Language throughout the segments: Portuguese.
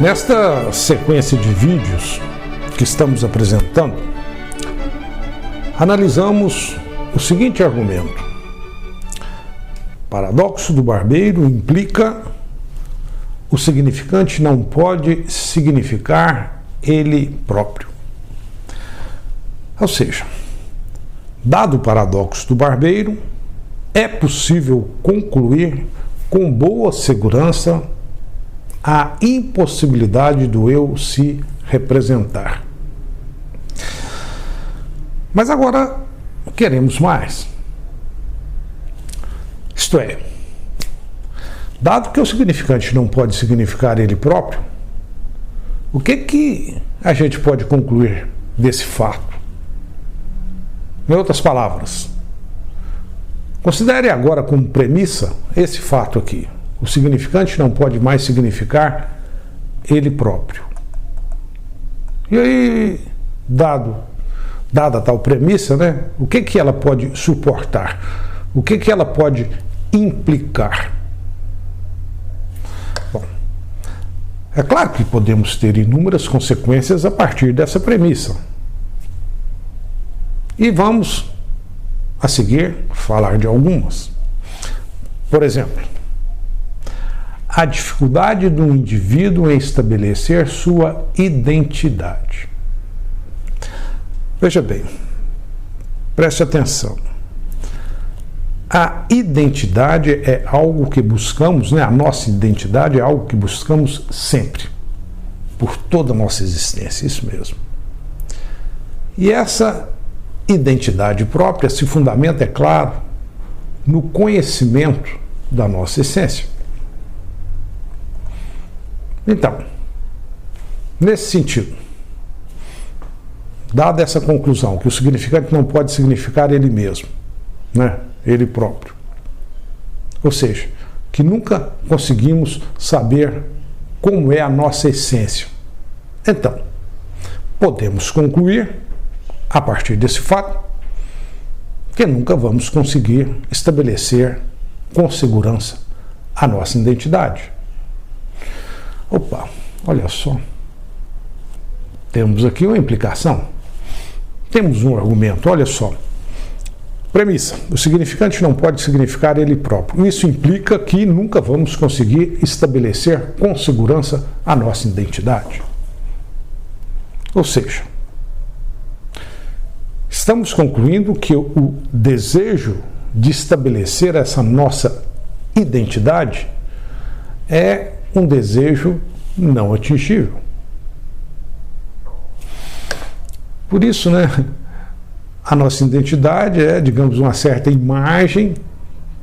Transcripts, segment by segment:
Nesta sequência de vídeos que estamos apresentando, analisamos o seguinte argumento: paradoxo do barbeiro implica o significante não pode significar ele próprio. Ou seja, dado o paradoxo do barbeiro, é possível concluir com boa segurança a impossibilidade do eu se representar. Mas agora queremos mais. Isto é, dado que o significante não pode significar ele próprio, o que a gente pode concluir desse fato? Em outras palavras, considere agora como premissa esse fato aqui. O significante não pode mais significar ele próprio. E aí, dada tal premissa, né, o que ela pode suportar? O que ela pode implicar? Bom, é claro que podemos ter inúmeras consequências a partir dessa premissa. E vamos, a seguir, falar de algumas. Por exemplo, a dificuldade do indivíduo em estabelecer sua identidade. Veja bem, preste atenção. A identidade é algo que buscamos, né? A nossa identidade é algo que buscamos sempre, por toda a nossa existência, isso mesmo. E essa identidade própria se fundamenta, é claro, no conhecimento da nossa essência. Então, nesse sentido, dada essa conclusão, que o significante não pode significar ele mesmo, né? Ele próprio. Ou seja, que nunca conseguimos saber como é a nossa essência. Então, podemos concluir, a partir desse fato, que nunca vamos conseguir estabelecer com segurança a nossa identidade. Opa, olha só. Temos aqui uma implicação. Temos um argumento, olha só. Premissa: o significante não pode significar ele próprio. Isso implica que nunca vamos conseguir estabelecer com segurança a nossa identidade. Ou seja, estamos concluindo que o desejo de estabelecer essa nossa identidade é um desejo não atingível. Por isso, né, a nossa identidade é, digamos, uma certa imagem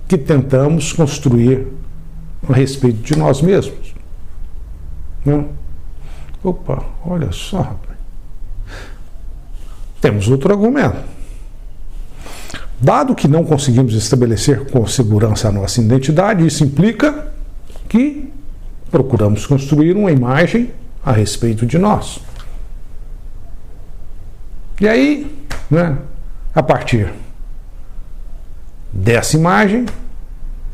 que tentamos construir a respeito de nós mesmos. Né? Opa, olha só, rapaz. Temos outro argumento. Dado que não conseguimos estabelecer com segurança a nossa identidade, isso implica que procuramos construir uma imagem a respeito de nós. E aí, né, a partir dessa imagem,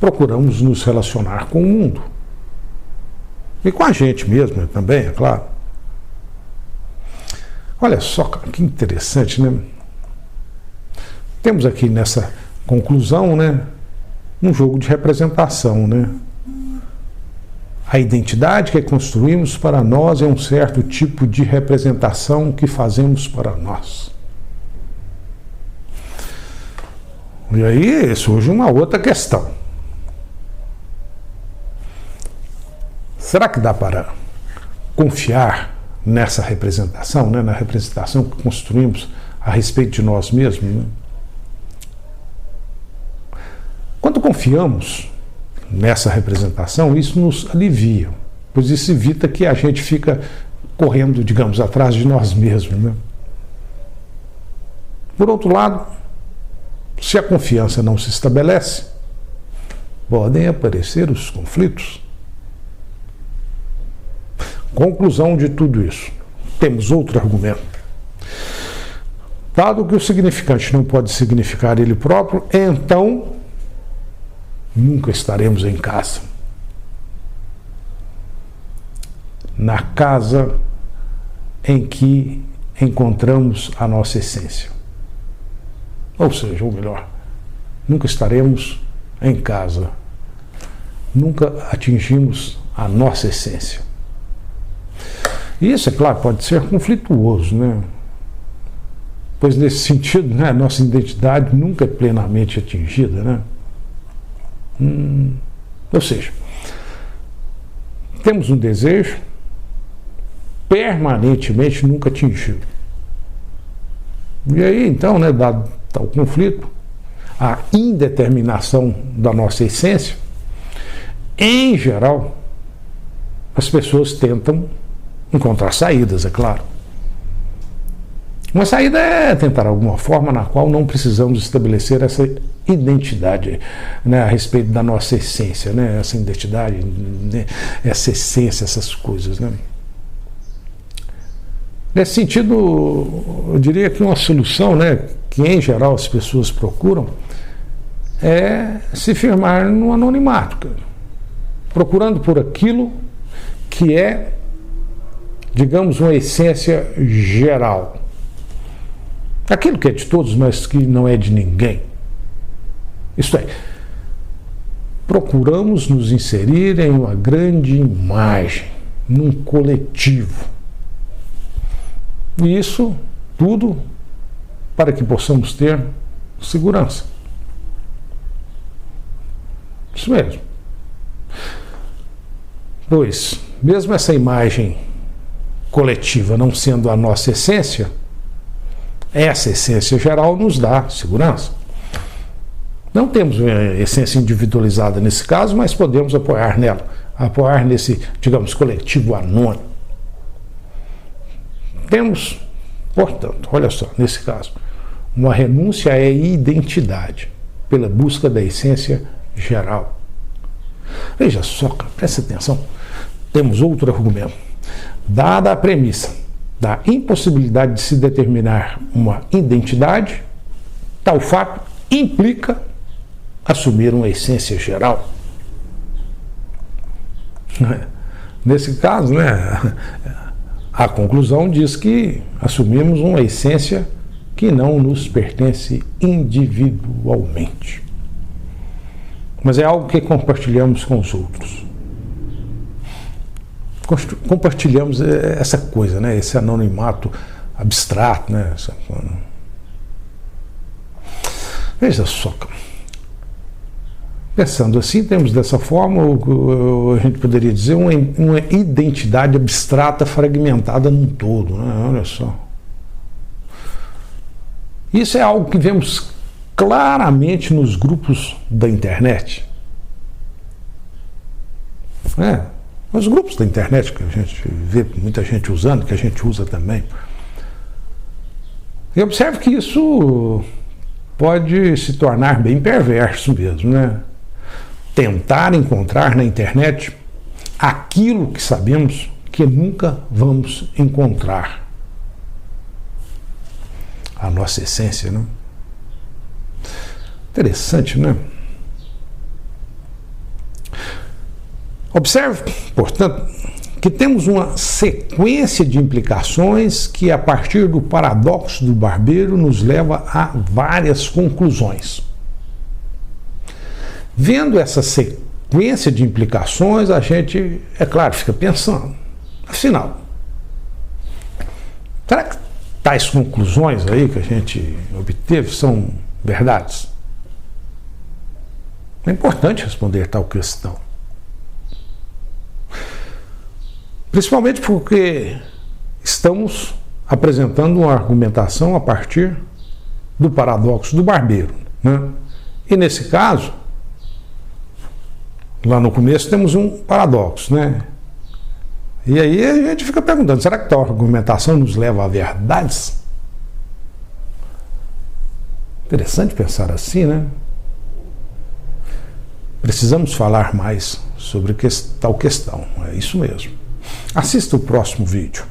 procuramos nos relacionar com o mundo. E com a gente mesmo também, é claro. Olha só, que interessante, né? Temos aqui nessa conclusão, né, um jogo de representação, né? A identidade que construímos para nós é um certo tipo de representação que fazemos para nós. E aí surge uma outra questão. Será que dá para confiar nessa representação, né? Na representação que construímos a respeito de nós mesmos? Né? Quando confiamos nessa representação, isso nos alivia, pois isso evita que a gente fica correndo, digamos, atrás de nós mesmos, né? Por outro lado, se a confiança não se estabelece, podem aparecer os conflitos. Conclusão de tudo isso. Temos outro argumento. Dado que o significante não pode significar ele próprio, então nunca estaremos em casa. na casa em que encontramos a nossa essência. Ou seja, ou melhor, nunca estaremos em casa, nunca atingimos a nossa essência. E isso, é claro, pode ser conflituoso, né? Pois nesse sentido, né, a nossa identidade nunca é plenamente atingida, né? Ou seja, temos um desejo permanentemente nunca atingido. E aí, então, né, dado tal conflito, a indeterminação da nossa essência, em geral, as pessoas tentam encontrar saídas, é claro. Uma saída é tentar alguma forma na qual não precisamos estabelecer essa identidade, né, a respeito da nossa essência, né, essa identidade, né, essa essência, essas coisas, né. Nesse sentido, eu diria que uma solução, né, que em geral as pessoas procuram é se firmar no anonimato, cara, procurando por aquilo que é, digamos, uma essência geral. Aquilo que é de todos, mas que não é de ninguém. Isto é, procuramos nos inserir em uma grande imagem, num coletivo. E isso tudo para que possamos ter segurança. Isso mesmo. Pois, mesmo essa imagem coletiva não sendo a nossa essência, essa essência geral nos dá segurança. Não temos uma essência individualizada nesse caso, mas podemos apoiar nela, apoiar nesse, digamos, coletivo anônimo. Temos, portanto, olha só, nesse caso, uma renúncia à identidade pela busca da essência geral. Veja só, presta atenção, temos outro argumento. Dada a premissa da impossibilidade de se determinar uma identidade, tal fato implica assumir uma essência geral. Nesse caso, né, a conclusão diz que assumimos uma essência que não nos pertence individualmente, mas é algo que compartilhamos com os outros. Compartilhamos essa coisa, né? Esse anonimato abstrato, né? Veja só, pensando assim, temos dessa forma, a gente poderia dizer, uma identidade abstrata fragmentada num todo, né? Olha só. Isso é algo que vemos claramente nos grupos da internet. Os grupos da internet que a gente vê muita gente usando, que a gente usa também. E observe que isso pode se tornar bem perverso mesmo, né? Tentar encontrar na internet aquilo que sabemos que nunca vamos encontrar. A nossa essência, né? Interessante, né? Observe, portanto, que temos uma sequência de implicações que, a partir do paradoxo do barbeiro, nos leva a várias conclusões. Vendo essa sequência de implicações, a gente, é claro, fica pensando, afinal, será que tais conclusões aí que a gente obteve são verdades? É importante responder tal questão. Principalmente porque estamos apresentando uma argumentação a partir do paradoxo do barbeiro, né? E nesse caso, lá no começo temos um paradoxo, né? E aí a gente fica perguntando, será que tal argumentação nos leva a verdades? Interessante pensar assim, né? Precisamos falar mais sobre tal questão, é isso mesmo. Assista o próximo vídeo.